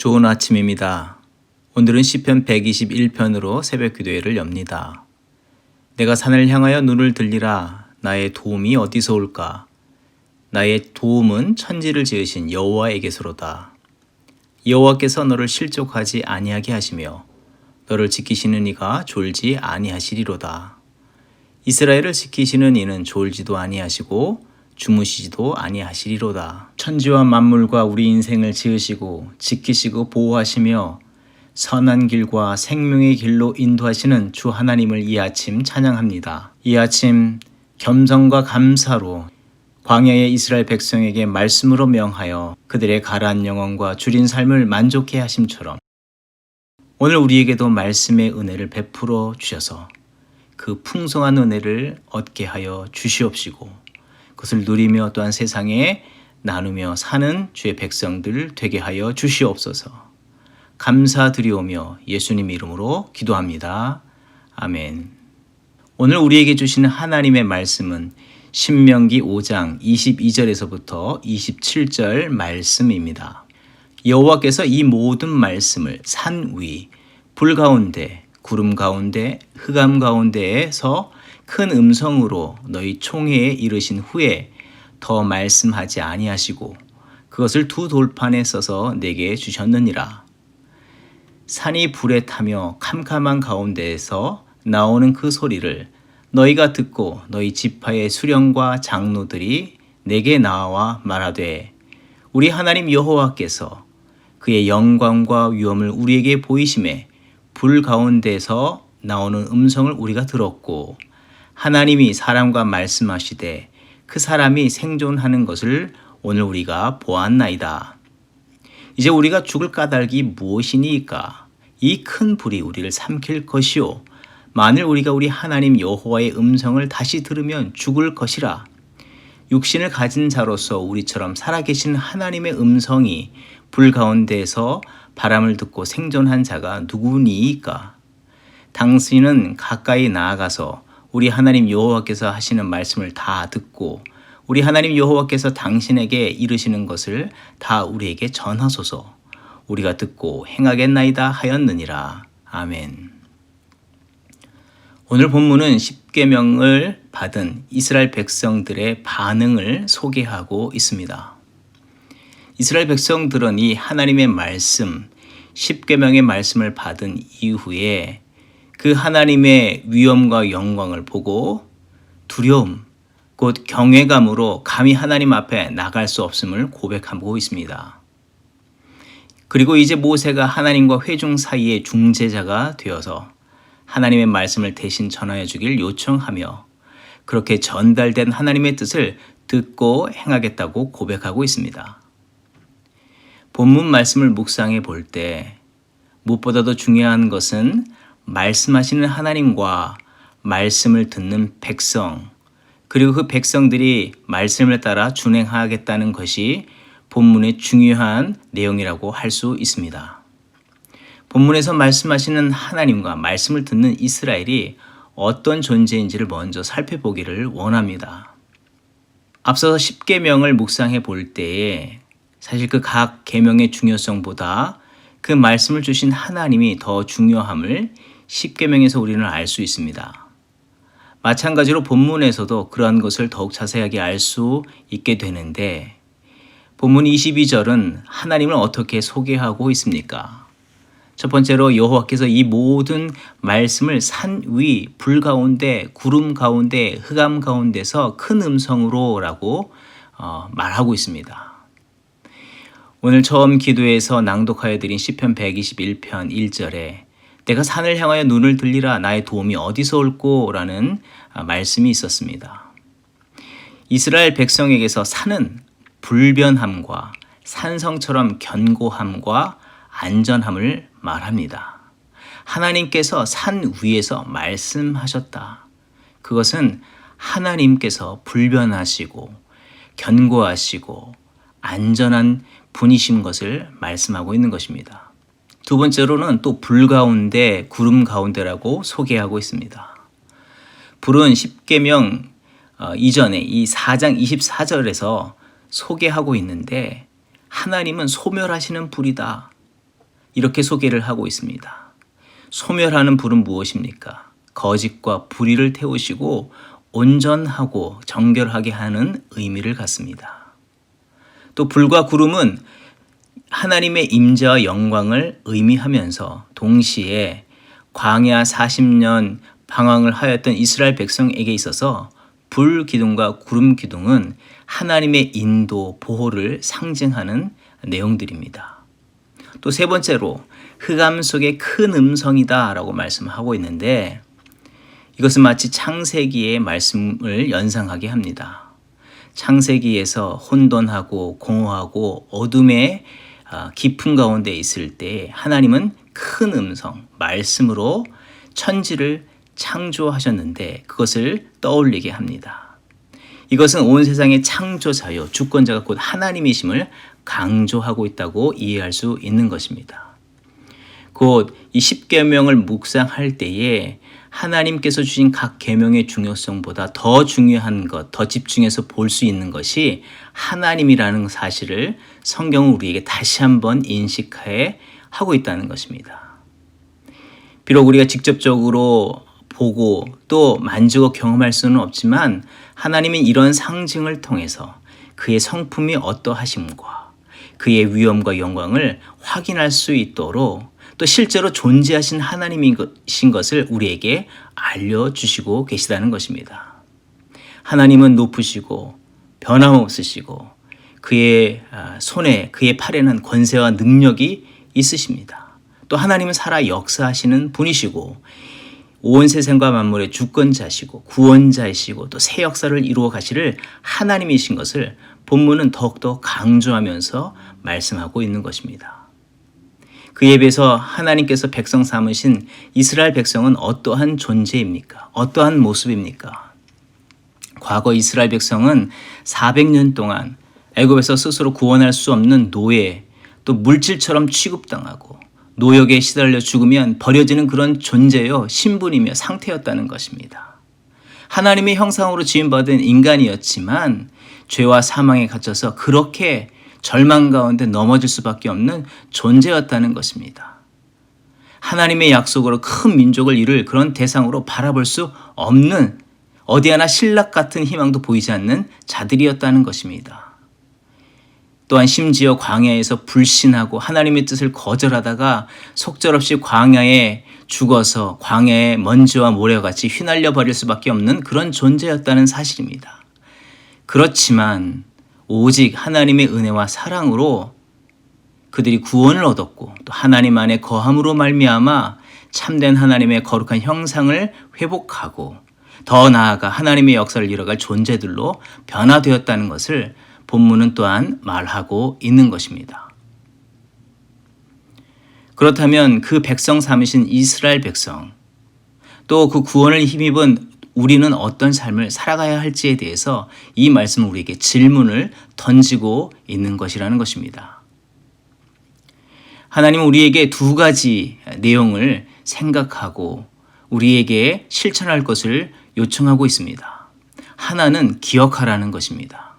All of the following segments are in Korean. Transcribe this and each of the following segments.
좋은 아침입니다. 오늘은 시편 121편으로 새벽 기도회를 엽니다. 내가 산을 향하여 눈을 들리라. 나의 도움이 어디서 올까? 나의 도움은 천지를 지으신 여호와에게서로다. 여호와께서 너를 실족하지 아니하게 하시며 너를 지키시는 이가 졸지 아니하시리로다. 이스라엘을 지키시는 이는 졸지도 아니하시고 주무시지도 아니하시리로다. 천지와 만물과 우리 인생을 지으시고 지키시고 보호하시며 선한 길과 생명의 길로 인도하시는 주 하나님을 이 아침 찬양합니다. 이 아침 겸손과 감사로 광야의 이스라엘 백성에게 말씀으로 명하여 그들의 가라앉은 영혼과 줄인 삶을 만족해 하심처럼 오늘 우리에게도 말씀의 은혜를 베풀어 주셔서 그 풍성한 은혜를 얻게 하여 주시옵시고 그것을 누리며 또한 세상에 나누며 사는 주의 백성들 되게 하여 주시옵소서. 감사드리오며 예수님 이름으로 기도합니다. 아멘. 오늘 우리에게 주시는 하나님의 말씀은 신명기 5장 22절에서부터 27절 말씀입니다. 여호와께서 이 모든 말씀을 산 위, 불 가운데, 구름 가운데, 흑암 가운데에서 큰 음성으로 너희 총회에 이르신 후에 더 말씀하지 아니하시고 그것을 두 돌판에 써서 내게 주셨느니라. 산이 불에 타며 캄캄한 가운데에서 나오는 그 소리를 너희가 듣고 너희 지파의 수령과 장로들이 내게 나와 말하되 우리 하나님 여호와께서 그의 영광과 위엄을 우리에게 보이심에 불 가운데서 나오는 음성을 우리가 들었고 하나님이 사람과 말씀하시되 그 사람이 생존하는 것을 오늘 우리가 보았나이다. 이제 우리가 죽을 까닭이 무엇이니까? 이 큰 불이 우리를 삼킬 것이요 만일 우리가 우리 하나님 여호와의 음성을 다시 들으면 죽을 것이라. 육신을 가진 자로서 우리처럼 살아계신 하나님의 음성이 불 가운데에서 바람을 듣고 생존한 자가 누구니이까? 당신은 가까이 나아가서 우리 하나님 여호와께서 하시는 말씀을 다 듣고 우리 하나님 여호와께서 당신에게 이르시는 것을 다 우리에게 전하소서. 우리가 듣고 행하겠나이다 하였느니라. 아멘. 오늘 본문은 십계명을 받은 이스라엘 백성들의 반응을 소개하고 있습니다. 이스라엘 백성들은 이 하나님의 말씀, 십계명의 말씀을 받은 이후에 그 하나님의 위엄과 영광을 보고 두려움, 곧 경외감으로 감히 하나님 앞에 나갈 수 없음을 고백하고 있습니다. 그리고 이제 모세가 하나님과 회중 사이의 중재자가 되어서 하나님의 말씀을 대신 전하여 주길 요청하며 그렇게 전달된 하나님의 뜻을 듣고 행하겠다고 고백하고 있습니다. 본문 말씀을 묵상해 볼 때 무엇보다도 중요한 것은 말씀하시는 하나님과 말씀을 듣는 백성, 그리고 그 백성들이 말씀을 따라 준행하겠다는 것이 본문의 중요한 내용이라고 할 수 있습니다. 본문에서 말씀하시는 하나님과 말씀을 듣는 이스라엘이 어떤 존재인지를 먼저 살펴보기를 원합니다. 앞서서 십계명을 묵상해 볼 때에 사실 그 각 계명의 중요성보다 그 말씀을 주신 하나님이 더 중요함을 십계명에서 우리는 알 수 있습니다. 마찬가지로 본문에서도 그러한 것을 더욱 자세하게 알 수 있게 되는데 본문 22절은 하나님을 어떻게 소개하고 있습니까? 첫 번째로 여호와께서 이 모든 말씀을 산 위, 불 가운데, 구름 가운데, 흑암 가운데서 큰 음성으로 라고 말하고 있습니다. 오늘 처음 기도에서 낭독하여 드린 시편 121편 1절에 내가 산을 향하여 눈을 들리라 나의 도움이 어디서 올꼬 라는 말씀이 있었습니다. 이스라엘 백성에게서 산은 불변함과 산성처럼 견고함과 안전함을 말합니다. 하나님께서 산 위에서 말씀하셨다. 그것은 하나님께서 불변하시고 견고하시고 안전한 분이신 것을 말씀하고 있는 것입니다. 두 번째로는 또 불 가운데, 구름 가운데라고 소개하고 있습니다. 불은 십계명 이전에 이 4장 24절에서 소개하고 있는데 하나님은 소멸하시는 불이다. 이렇게 소개를 하고 있습니다. 소멸하는 불은 무엇입니까? 거짓과 불의를 태우시고 온전하고 정결하게 하는 의미를 갖습니다. 또 불과 구름은 하나님의 임재와 영광을 의미하면서 동시에 광야 40년 방황을 하였던 이스라엘 백성에게 있어서 불 기둥과 구름 기둥은 하나님의 인도, 보호를 상징하는 내용들입니다. 또 세 번째로 흑암 속의 큰 음성이다 라고 말씀하고 있는데 이것은 마치 창세기의 말씀을 연상하게 합니다. 창세기에서 혼돈하고 공허하고 어둠의 깊은 가운데 있을 때 하나님은 큰 음성, 말씀으로 천지를 창조하셨는데 그것을 떠올리게 합니다. 이것은 온 세상의 창조자요, 주권자가 곧 하나님이심을 강조하고 있다고 이해할 수 있는 것입니다. 곧 이 10계명을 묵상할 때에 하나님께서 주신 각 계명의 중요성보다 더 중요한 것, 더 집중해서 볼 수 있는 것이 하나님이라는 사실을 성경은 우리에게 다시 한번 인식해 하고 있다는 것입니다. 비록 우리가 직접적으로 보고 또 만지고 경험할 수는 없지만 하나님은 이런 상징을 통해서 그의 성품이 어떠하심과 그의 위엄과 영광을 확인할 수 있도록 또 실제로 존재하신 하나님이신 것을 우리에게 알려주시고 계시다는 것입니다. 하나님은 높으시고 변함없으시고 그의 손에 그의 팔에는 권세와 능력이 있으십니다. 또 하나님은 살아 역사하시는 분이시고 온 세상과 만물의 주권자시고 구원자이시고 또 새 역사를 이루어 가시를 하나님이신 것을 본문은 더욱더 강조하면서 말씀하고 있는 것입니다. 그에 비해서 하나님께서 백성 삼으신 이스라엘 백성은 어떠한 존재입니까? 어떠한 모습입니까? 과거 이스라엘 백성은 400년 동안 애굽에서 스스로 구원할 수 없는 노예, 또 물질처럼 취급당하고 노역에 시달려 죽으면 버려지는 그런 존재요, 신분이며 상태였다는 것입니다. 하나님의 형상으로 지음받은 인간이었지만 죄와 사망에 갇혀서 그렇게 절망 가운데 넘어질 수밖에 없는 존재였다는 것입니다. 하나님의 약속으로 큰 민족을 이룰 그런 대상으로 바라볼 수 없는 어디 하나 신락 같은 희망도 보이지 않는 자들이었다는 것입니다. 또한 심지어 광야에서 불신하고 하나님의 뜻을 거절하다가 속절없이 광야에 죽어서 광야의 먼지와 모래같이 휘날려 버릴 수밖에 없는 그런 존재였다는 사실입니다. 그렇지만 오직 하나님의 은혜와 사랑으로 그들이 구원을 얻었고 또 하나님 안에 거함으로 말미암아 참된 하나님의 거룩한 형상을 회복하고 더 나아가 하나님의 역사를 이뤄갈 존재들로 변화되었다는 것을 본문은 또한 말하고 있는 것입니다. 그렇다면 그 백성 삼으신 이스라엘 백성 또 그 구원을 힘입은 우리는 어떤 삶을 살아가야 할지에 대해서 이 말씀은 우리에게 질문을 던지고 있는 것이라는 것입니다. 하나님은 우리에게 두 가지 내용을 생각하고 우리에게 실천할 것을 요청하고 있습니다. 하나는 기억하라는 것입니다.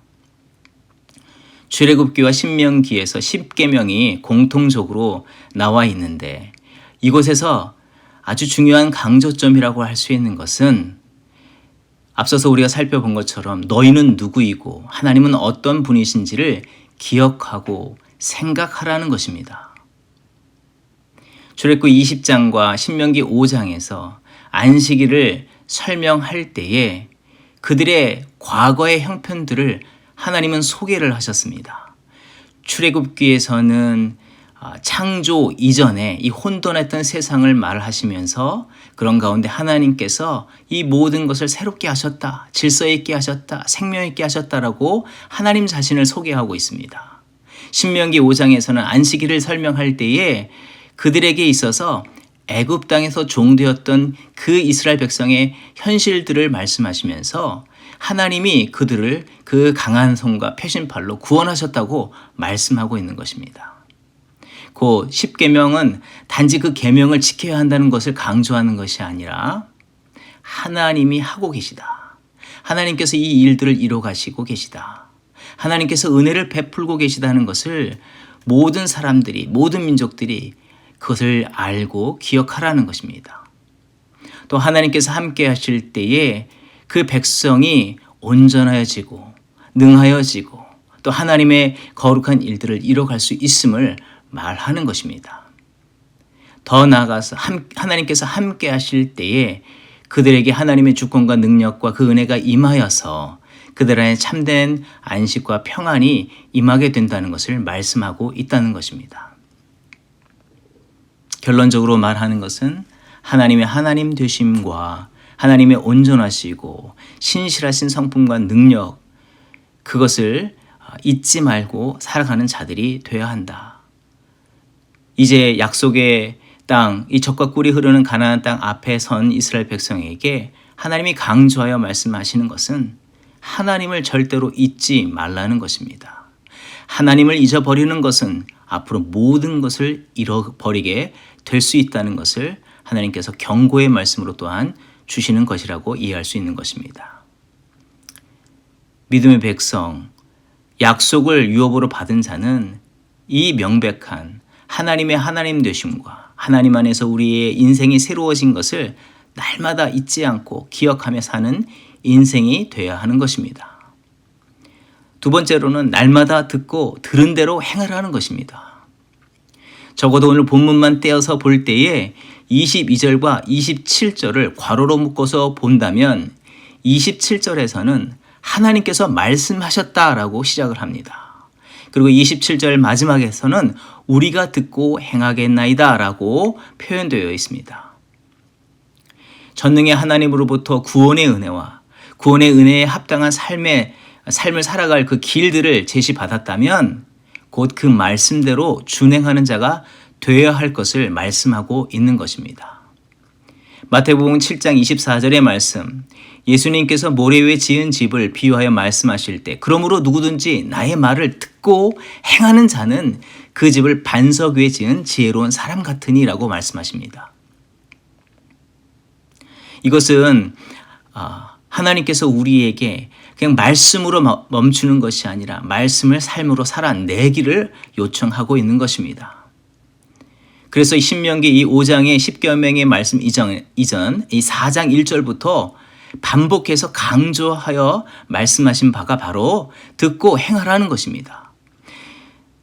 출애굽기와 신명기에서 10계명이 공통적으로 나와 있는데 이곳에서 아주 중요한 강조점이라고 할 수 있는 것은 앞서서 우리가 살펴본 것처럼 너희는 누구이고 하나님은 어떤 분이신지를 기억하고 생각하라는 것입니다. 출애굽기 20장과 신명기 5장에서 안식일을 설명할 때에 그들의 과거의 형편들을 하나님은 소개를 하셨습니다. 출애굽기에서는 창조 이전에 이 혼돈했던 세상을 말하시면서 그런 가운데 하나님께서 이 모든 것을 새롭게 하셨다, 질서 있게 하셨다, 생명 있게 하셨다라고 하나님 자신을 소개하고 있습니다. 신명기 5장에서는 안식일을 설명할 때에 그들에게 있어서 애굽 땅에서 종되었던 그 이스라엘 백성의 현실들을 말씀하시면서 하나님이 그들을 그 강한 손과 표신팔로 구원하셨다고 말씀하고 있는 것입니다. 그 10계명은 단지 그 계명을 지켜야 한다는 것을 강조하는 것이 아니라 하나님이 하고 계시다. 하나님께서 이 일들을 이뤄 가시고 계시다. 하나님께서 은혜를 베풀고 계시다는 것을 모든 사람들이, 모든 민족들이 그것을 알고 기억하라는 것입니다. 또 하나님께서 함께 하실 때에 그 백성이 온전하여지고 능하여지고 또 하나님의 거룩한 일들을 이뤄갈 수 있음을 말하는 것입니다. 더 나아가서 하나님께서 함께 하실 때에 그들에게 하나님의 주권과 능력과 그 은혜가 임하여서 그들 안에 참된 안식과 평안이 임하게 된다는 것을 말씀하고 있다는 것입니다. 결론적으로 말하는 것은 하나님의 하나님 되심과 하나님의 온전하시고 신실하신 성품과 능력, 그것을 잊지 말고 살아가는 자들이 되어야 한다. 이제 약속의 땅, 이 젖과 꿀이 흐르는 가나안 땅 앞에 선 이스라엘 백성에게 하나님이 강조하여 말씀하시는 것은 하나님을 절대로 잊지 말라는 것입니다. 하나님을 잊어버리는 것은 앞으로 모든 것을 잃어버리게 될 수 있다는 것을 하나님께서 경고의 말씀으로 또한 주시는 것이라고 이해할 수 있는 것입니다. 믿음의 백성, 약속을 유업으로 받은 자는 이 명백한 하나님의 하나님 되심과 하나님 안에서 우리의 인생이 새로워진 것을 날마다 잊지 않고 기억하며 사는 인생이 되어야 하는 것입니다. 두 번째로는 날마다 듣고 들은 대로 행하라는 것입니다. 적어도 오늘 본문만 떼어서 볼 때에 22절과 27절을 괄호로 묶어서 본다면 27절에서는 하나님께서 말씀하셨다라고 시작을 합니다. 그리고 27절 마지막에서는 우리가 듣고 행하겠나이다 라고 표현되어 있습니다. 전능의 하나님으로부터 구원의 은혜와 구원의 은혜에 합당한 삶을 살아갈 그 길들을 제시받았다면 곧 그 말씀대로 준행하는 자가 되어야 할 것을 말씀하고 있는 것입니다. 마태복음 7장 24절의 말씀, 예수님께서 모래 위에 지은 집을 비유하여 말씀하실 때 그러므로 누구든지 나의 말을 듣고 행하는 자는 그 집을 반석 위에 지은 지혜로운 사람 같으니 라고 말씀하십니다. 이것은 하나님께서 우리에게 그냥 말씀으로 멈추는 것이 아니라 말씀을 삶으로 살아내기를 요청하고 있는 것입니다. 그래서 신명기 이 5장의 10여 명의 말씀 이전 이 4장 1절부터 반복해서 강조하여 말씀하신 바가 바로 듣고 행하라는 것입니다.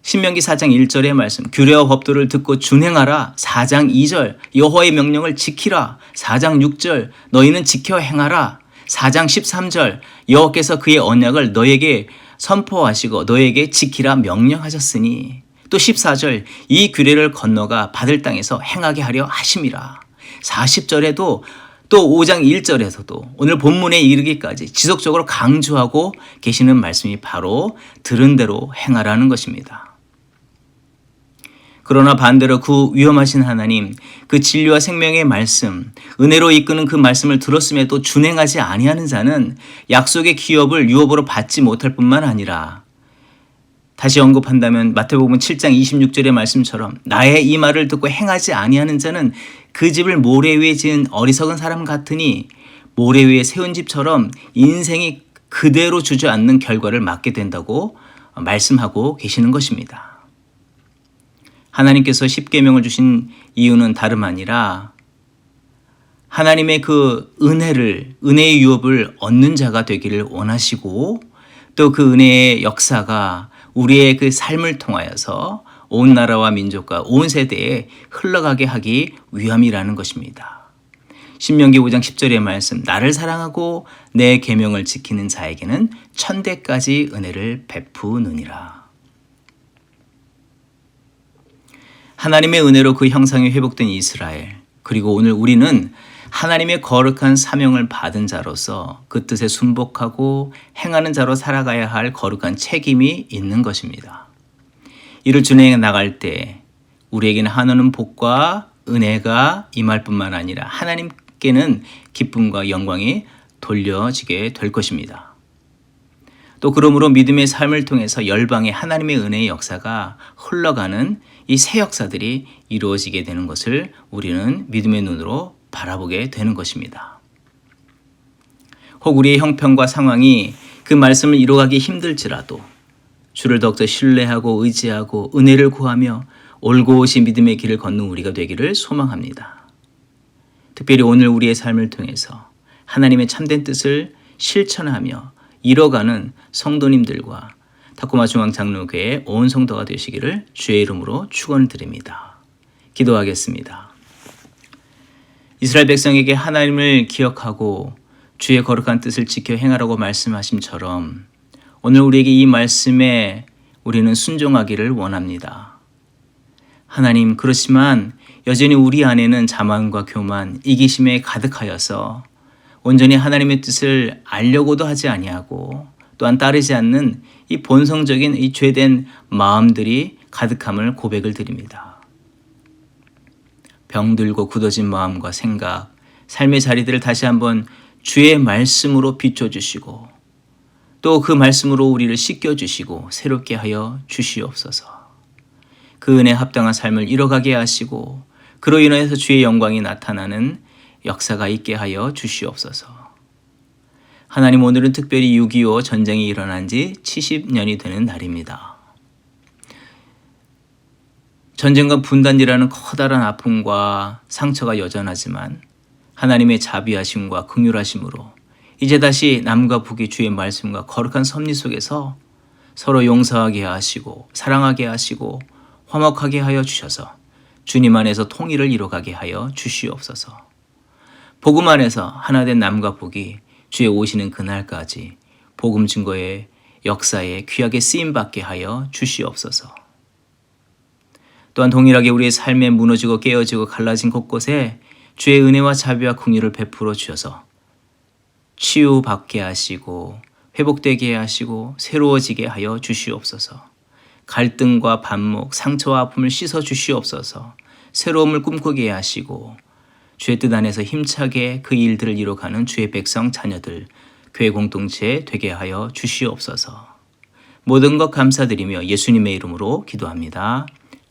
신명기 4장 1절의 말씀, 규례와 법도를 듣고 준행하라. 4장 2절, 여호와의 명령을 지키라. 4장 6절, 너희는 지켜 행하라. 4장 13절, 여호와께서 그의 언약을 너에게 선포하시고 너에게 지키라 명령하셨으니, 또 14절, 이 규례를 건너가 받을 땅에서 행하게 하려 하심이라. 40절에도 또 5장 1절에서도 오늘 본문에 이르기까지 지속적으로 강조하고 계시는 말씀이 바로 들은 대로 행하라는 것입니다. 그러나 반대로 그 위험하신 하나님, 그 진리와 생명의 말씀, 은혜로 이끄는 그 말씀을 들었음에도 준행하지 아니하는 자는 약속의 기업을 유업으로 받지 못할 뿐만 아니라, 다시 언급한다면 마태복음 7장 26절의 말씀처럼 나의 이 말을 듣고 행하지 아니하는 자는 그 집을 모래 위에 지은 어리석은 사람 같으니, 모래 위에 세운 집처럼 인생이 그대로 주저앉는 결과를 맞게 된다고 말씀하고 계시는 것입니다. 하나님께서 십계명을 주신 이유는 다름 아니라 하나님의 그 은혜의 유업을 얻는 자가 되기를 원하시고, 또 그 은혜의 역사가 우리의 그 삶을 통하여서 온 나라와 민족과 온 세대에 흘러가게 하기 위함이라는 것입니다. 신명기 5장 10절의 말씀, 나를 사랑하고 내 계명을 지키는 자에게는 천대까지 은혜를 베푸느니라. 하나님의 은혜로 그 형상이 회복된 이스라엘, 그리고 오늘 우리는 하나님의 거룩한 사명을 받은 자로서 그 뜻에 순복하고 행하는 자로 살아가야 할 거룩한 책임이 있는 것입니다. 이를 준행해 나갈 때 우리에게는 한없는 복과 은혜가 임할 뿐만 아니라 하나님께는 기쁨과 영광이 돌려지게 될 것입니다. 또 그러므로 믿음의 삶을 통해서 열방에 하나님의 은혜의 역사가 흘러가는 이 새 역사들이 이루어지게 되는 것을 우리는 믿음의 눈으로 바라보게 되는 것입니다. 혹 우리의 형편과 상황이 그 말씀을 이루어가기 힘들지라도 주를 더욱더 신뢰하고 의지하고 은혜를 구하며 올곧이 믿음의 길을 걷는 우리가 되기를 소망합니다. 특별히 오늘 우리의 삶을 통해서 하나님의 참된 뜻을 실천하며 이뤄가는 성도님들과 타코마 중앙장로교회 온 성도가 되시기를 주의 이름으로 축원을 드립니다. 기도하겠습니다. 이스라엘 백성에게 하나님을 기억하고 주의 거룩한 뜻을 지켜 행하라고 말씀하심처럼 오늘 우리에게 이 말씀에 우리는 순종하기를 원합니다. 하나님, 그렇지만 여전히 우리 안에는 자만과 교만, 이기심에 가득하여서 온전히 하나님의 뜻을 알려고도 하지 아니하고 또한 따르지 않는 이 본성적인 이 죄된 마음들이 가득함을 고백을 드립니다. 병들고 굳어진 마음과 생각, 삶의 자리들을 다시 한번 주의 말씀으로 비춰주시고 또 그 말씀으로 우리를 씻겨주시고 새롭게 하여 주시옵소서. 그 은혜에 합당한 삶을 이뤄가게 하시고 그로 인하여서 주의 영광이 나타나는 역사가 있게 하여 주시옵소서. 하나님, 오늘은 특별히 6.25 전쟁이 일어난 지 70년이 되는 날입니다. 전쟁과 분단이라는 커다란 아픔과 상처가 여전하지만 하나님의 자비하심과 긍휼하심으로 이제 다시 남과 북이 주의 말씀과 거룩한 섭리 속에서 서로 용서하게 하시고 사랑하게 하시고 화목하게 하여 주셔서 주님 안에서 통일을 이뤄가게 하여 주시옵소서. 복음 안에서 하나된 남과 북이 주의 오시는 그날까지 복음 증거의 역사에 귀하게 쓰임받게 하여 주시옵소서. 또한 동일하게 우리의 삶에 무너지고 깨어지고 갈라진 곳곳에 주의 은혜와 자비와 긍휼을 베풀어 주셔서 치유받게 하시고 회복되게 하시고 새로워지게 하여 주시옵소서. 갈등과 반목, 상처와 아픔을 씻어 주시옵소서. 새로움을 꿈꾸게 하시고 주의 뜻 안에서 힘차게 그 일들을 이뤄가는 주의 백성 자녀들, 교회 공동체 되게 하여 주시옵소서. 모든 것 감사드리며 예수님의 이름으로 기도합니다.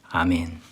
아멘.